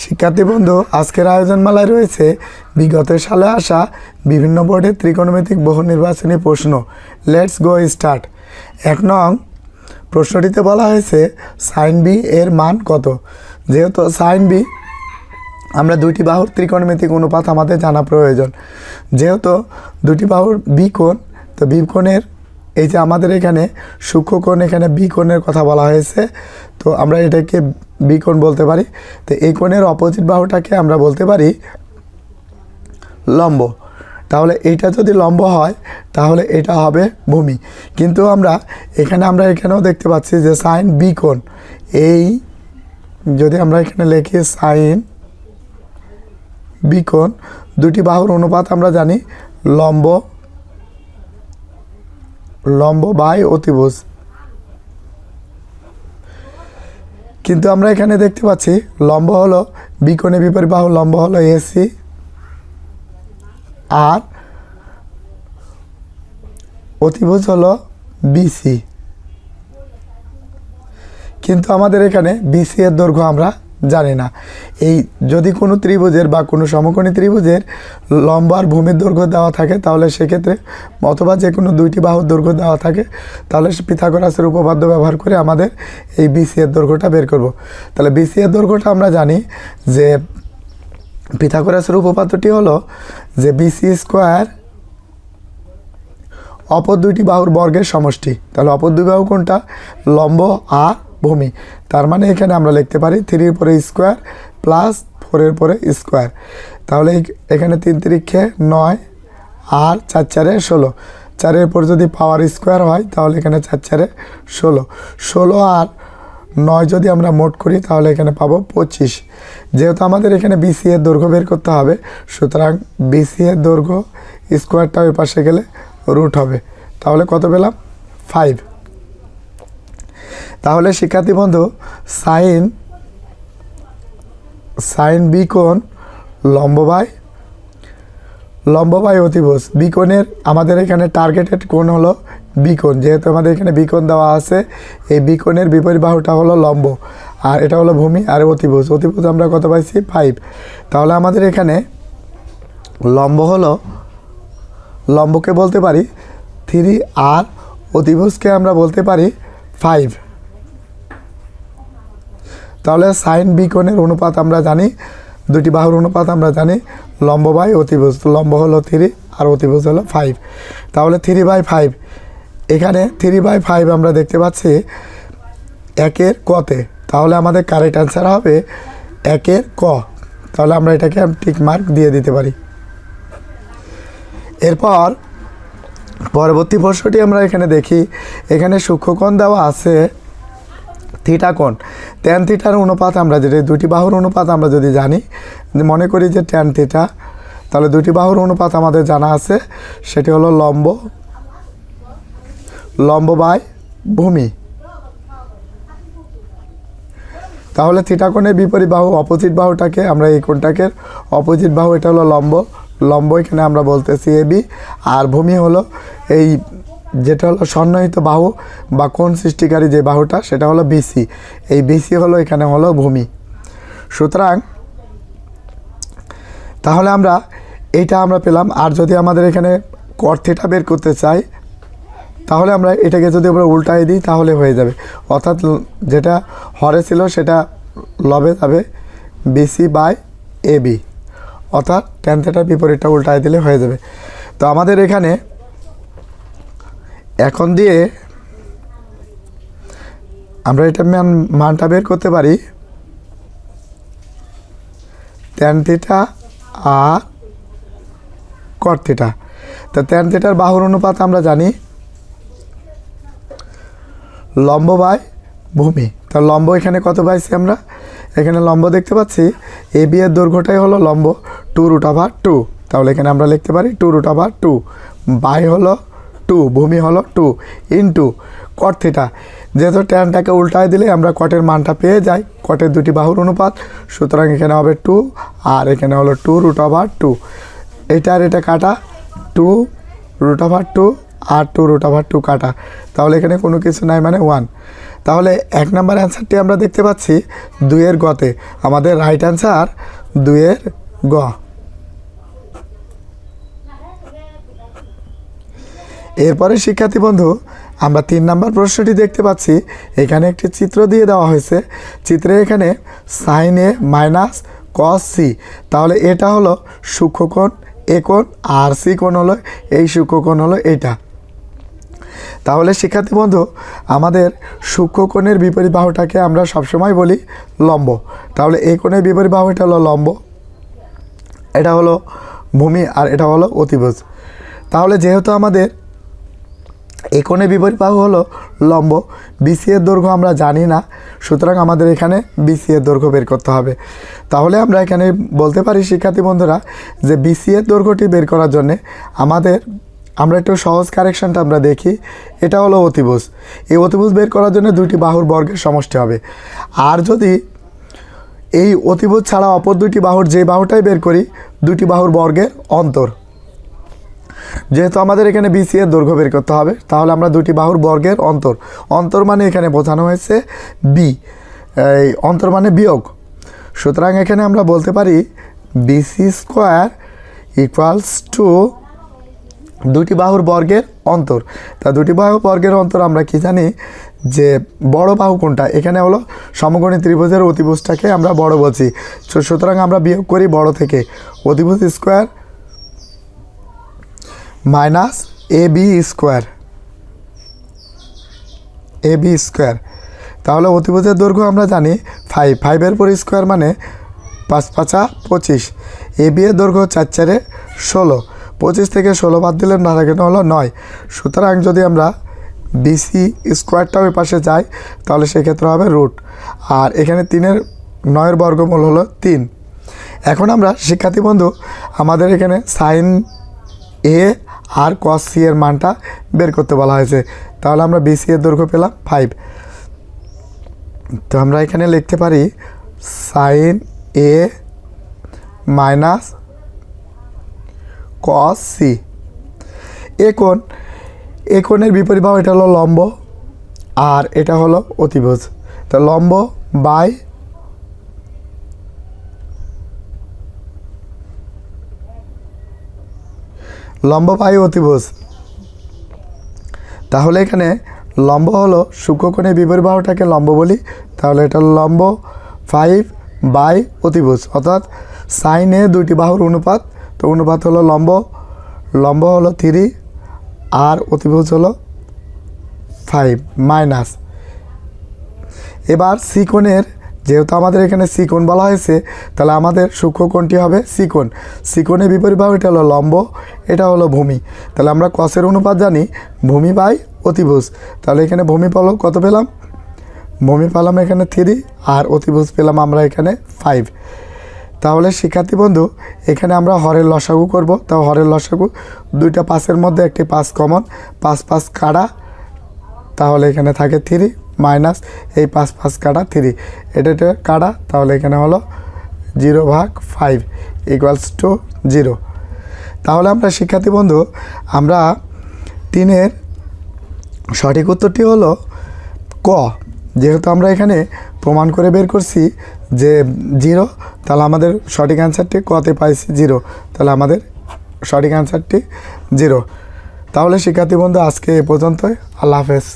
শিক্ষার্থী বন্ধু, আজকের আয়োজনমালায় রয়েছে বিগত সালে আসা বিভিন্ন বোর্ডের ত্রিকোণমিতিক বহু নির্বাচনী প্রশ্ন। Let's go start. 1 নং প্রশ্নটিতে বলা হয়েছে সাইন বি এর মান কত। যেহেতু সাইন বি আমরা দুটি বাহুর ত্রিকোণমিতিক অনুপাত আমাদের জানা প্রয়োজন। যেহেতু দুটি বাহুর বি কোণ, তো বি কোণের এই যে আমাদের এখানে সূক্ষ্মকোণ, এখানে বি কোণের কথা বলা হয়েছে, তো আমরা এটাকে বি কোণ বলতে পারি। তো এই কোণের অপোজিট বাহুটাকে আমরা বলতে পারি লম্ব। তাহলে এইটা যদি লম্ব হয় তাহলে এটা হবে ভূমি। কিন্তু আমরা এখানেও দেখতে পাচ্ছি যে সাইন বি কোণ, এই যদি আমরা এখানে লিখি সাইন বি কোণ, দুটি বাহুর অনুপাত আমরা জানি লম্ব বাই অতিভুজ। কিন্তু আমরা এখানে দেখতে পাচ্ছি লম্ব হলো বি কোণের বিপরীত বাহু, লম্ব হলো এসি, আর অতিভুজ হলো বিসি। কিন্তু আমাদের এখানে বিসি এর দৈর্ঘ্য আমরা জানি না। এই যদি কোনো ত্রিভুজের বা কোনো সমকোণী ত্রিভুজের লম্ব আর ভূমির দৈর্ঘ্য দেওয়া থাকে, তাহলে সেক্ষেত্রে অথবা যে কোনো দুইটি বাহুর দৈর্ঘ্য দেওয়া থাকে, তাহলে পিথাগোরাসের উপপাদ্য ব্যবহার করে আমাদের এই বিসি এর দৈর্ঘ্যটা বের করব। তাহলে বিসি এর দৈর্ঘ্যটা আমরা জানি যে পিথাগোরাসের উপপাদ্যটি হলো যে বিসি স্কোয়ার অপর দুইটি বাহুর বর্গের সমষ্টি। তাহলে অপর দুই বাহু কোনটা? লম্ব আর ভূমি। তার মানে এখানে আমরা লিখতে পারি 3 পরে স্কোয়ার প্লাস 4 পরে স্কোয়ার। তাহলে এখানে 3 3 9 আর 4 4 16। 4 পর যদি পাওয়ার স্কোয়ার হয় তাহলে এখানে 4 4 16। 16 আর 9 যদি আমরা মোট করি তাহলে এখানে পাবো 25। যেহেতু আমাদের এখানে বিসি এর দৈর্ঘ্য বের করতে হবে, সুতরাং বিসি এর দৈর্ঘ্য স্কোয়ারটা ওই পাশে গেলে রুট হবে। তাহলে কত পেলাম? 5। তাহলে শিক্ষার্থী বন্ধু, সাইন বি কোণ লম্ব বাই অতিভুজ। বি কোণের আমাদের এখানে টার্গেটেড কোণ হলো বি কোণ। যেহেতু আমাদের এখানে বি কোণ দেওয়া আছে, এই বি কোণের বিপরীত বাহুটা হলো লম্ব, আর এটা হলো ভূমি, আর অতিভুজ আমরা কত পাইছি? 5। তাহলে আমাদের এখানে লম্বকে বলতে পারি 3 আর অতিভুজকে আমরা বলতে পারি 5। তাহলে সাইন বি কোণের অনুপাত আমরা জানি, দুটি বাহুর অনুপাত আমরা জানি লম্ব বাই অতিভুজ। লম্ব হলো 3 আর অতিভুজ হলো 5। তাহলে 3/5, এখানে 3/5 আমরা দেখতে পাচ্ছি 1 কতে। তাহলে আমাদের কারেক্ট অ্যান্সার হবে 1 ক। তাহলে আমরা এটাকে টিক মার্ক দিয়ে দিতে পারি। এরপর পরবর্তী প্রশ্নটি আমরা এখানে দেখি। এখানে সূক্ষ্মকোণ দেওয়া আছে থিটা কোণ। ট্যান থিটার অনুপাত আমরা যেটা দুটি বাহুর অনুপাত আমরা যদি জানি, মনে করি যে ট্যান থিটা, তাহলে দুটি বাহুর অনুপাত আমাদের জানা আছে, সেটি হলো লম্ব বাই ভূমি। তাহলে থিটা কোণের বিপরীত বাহু অপোজিট বাহুটাকে আমরা এই কোণটাকে অপোজিট বাহু, এটা হলো লম্ব এখানে আমরা বলতেছি এবি, আর ভূমি হলো এই যেটা হলো সন্নিহিত বাহু বা কোণ সৃষ্টিকারী যে বাহুটা, সেটা হলো বিসি। এই বিসি হলো এখানে হলো ভূমি। সুতরাং তাহলে এইটা আমরা পেলাম। আর যদি আমাদের এখানে কট থিটা বের করতে চাই, তাহলে আমরা এটাকে যদি আমরা উল্টাই দিই তাহলে হয়ে যাবে। অর্থাৎ যেটা হরে ছিল সেটা লবে যাবে বিসি বাই এবি, অর্থাৎ ট্যান থিটার বিপরীতটা উল্টাই দিলে হয়ে যাবে। তো আমাদের এখানে এখন দিয়ে আমরা এটা মানটা বের করতে পারি ট্যান থিটা আর কট থিটা। তো ট্যান থিটার বাহুর অনুপাত আমরা জানি লম্ব বাই ভূমি। তা লম্ব এখানে কত পাইছি আমরা? এখানে লম্ব দেখতে পাচ্ছি এবি এর দৈর্ঘ্যটাই হলো লম্ব 2√2। তাহলে এখানে আমরা লিখতে পারি 2√2 বাই হলো 2, ভূমি হলো 2 ইন্টু কট থিটা। যেহেতু ট্যানটাকে উল্টায় দিলে আমরা কটের মানটা পেয়ে যাই, কটের দুটি বাহুর অনুপাত, সুতরাং এখানে হবে 2 আর এখানে হলো 2√2। এটা আর এটা কাটা, 2√2 আর 2√2 কাটা, তাহলে এখানে কোনো কিছু নাই, মানে 1। তাহলে 1 নম্বর অ্যান্সারটি আমরা দেখতে পাচ্ছি 2-এর গতে। আমাদের রাইট অ্যান্সার 2-এর গ। এরপরে শিক্ষার্থী বন্ধু আমরা 3 নম্বর প্রশ্নটি দেখতে পাচ্ছি। এখানে একটি চিত্র দিয়ে দেওয়া হয়েছে। চিত্রে এখানে সাইন এ মাইনাস কস সি, তাহলে এটা হলো সূক্ষ্মকোণ এ কোণ, আর সি কোণ হলো এই সূক্ষ্মকোণ হলো এইটা। তাহলে শিক্ষার্থী বন্ধু আমাদের সূক্ষ্মকোণের বিপরীত বাহুটাকে আমরা সবসময় বলি লম্ব। তাহলে এই কোণের বিপরীত বাহু এটা হলো লম্ব, এটা হলো ভূমি, আর এটা হলো অতিভুজ। তাহলে যেহেতু আমাদের এই কোণের বিপরীত বাহু হলো লম্ব, বিসি এর দৈর্ঘ্য আমরা জানি না, সুতরাং আমাদের এখানে বিসি এর দৈর্ঘ্য বের করতে হবে। তাহলে আমরা এখানে বলতে পারি শিক্ষার্থী বন্ধুরা যে বিসি এর দৈর্ঘ্যটি বের করার জন্যে আমরা একটু সহজ কারেকশানটা আমরা দেখি। এটা হলো অতিভুজ। এই অতিভুজ বের করার জন্য দুইটি বাহুর বর্গের সমষ্টি হবে। আর যদি এই অতিভুজ ছাড়া অপর দুইটি বাহুর যে বাহুটাই বের করি, দুইটি বাহুর বর্গের অন্তর, যেহেতু আমাদের এখানে বিসি এর দৈর্ঘ্য বের করতে হবে, তাহলে আমরা দুটি বাহুর বর্গের অন্তর মানে এখানে বোঝানো হয়েছে বি, এই অন্তর মানে বিয়োগ। সুতরাং এখানে আমরা বলতে পারি বিসি স্কোয়ার ইকুয়ালস টু দুটি বাহুর বর্গের অন্তর। তা দুটি বাহুর বর্গের অন্তর আমরা কি জানি যে বড় বাহু কোনটা, এখানে হলো সমকোণী ত্রিভুজের অতিভুজটাকে আমরা বড় বলছি। সুতরাং আমরা বিয়োগ করি বড় থেকে, অতিভুজ square minus A B square, তাহলে অতিভুজের দৈর্ঘ্য আমরা জানি 5, 5-এর পর স্কোয়ার মানে 5 5 25, এ বি এর দৈর্ঘ্য 4 4 16, 25 থেকে 16 বাদ দিলে না এখানে হলো 9। সুতরাং যদি আমরা বিসি স্কোয়ারটা ওই পাশে যাই তাহলে সেক্ষেত্রে হবে রুট, আর এখানে 3-এর 9-এর বর্গমূল হলো 3। এখন আমরা শিক্ষার্থী বন্ধু আমাদের এখানে সাইন এ আর কস সি এর মানটা বের করতে বলা হয়েছে। তাহলে আমরা বিসি এর দৈর্ঘ্য পেলাম 5। তো আমরা এখানে লিখতে পারি সাইন এ মাইনাস কস সি। এ কোণের বিপরীত বাহু এটা হলো লম্ব, আর এটা হলো অতিভুজ। তো লম্ব বাই অতিভুজ। তাহলে এখানে লম্ব হলো সূক্ষ্মকোণের বিপরীত বাহুটাকে লম্ব বলি, তাহলে এটা লম্ব 5 বাই অতিভুজ, অর্থাৎ সাইন এ দুইটি বাহুর অনুপাত। তো অনুপাত হলো লম্ব হলো 3 আর অতিভুজ হলো 5 মাইনাস। এবার সি কোণের, যেহেতু আমাদের এখানে সি কোণ বলা হয়েছে, তাহলে আমাদের সূক্ষ্মকোণটি হবে সি কোণ। সি কোণের বিপরীত বাহু এটা হলো লম্ব, এটা হলো ভূমি। তাহলে আমরা কসের অনুপাত জানি ভূমি বাই অতিভুজ। তাহলে এখানে ভূমি পেলাম কত পেলাম, ভূমি পেলাম এখানে 3 আর অতিভুজ পেলাম আমরা এখানে 5। তাহলে শিক্ষার্থী বন্ধু এখানে আমরা হরের লসাগু করব। তাও হরের লসাগু দুইটা 5-এর মধ্যে একটি 5 কমন, 5 5 কাটা, তাহলে এখানে থাকে 3 মাইনাস এই 5 5 কাটা 3, এটা কাটা, তাহলে এখানে হলো 0/5 ইকুয়ালস টু 0। তাহলে আমরা শিক্ষার্থী বন্ধু আমরা 3-এর সঠিক উত্তরটি হলো ক। যেহেতু আমরা এখানে প্রমাণ করে বের করছি যে 0, তাহলে আমাদের সঠিক অ্যান্সারটি কতে পাইছি 0, তাহলে আমাদের সঠিক অ্যান্সারটি 0। তাহলে শিক্ষার্থী বন্ধু আজকে এ পর্যন্তই। আল্লাহ হাফেজ।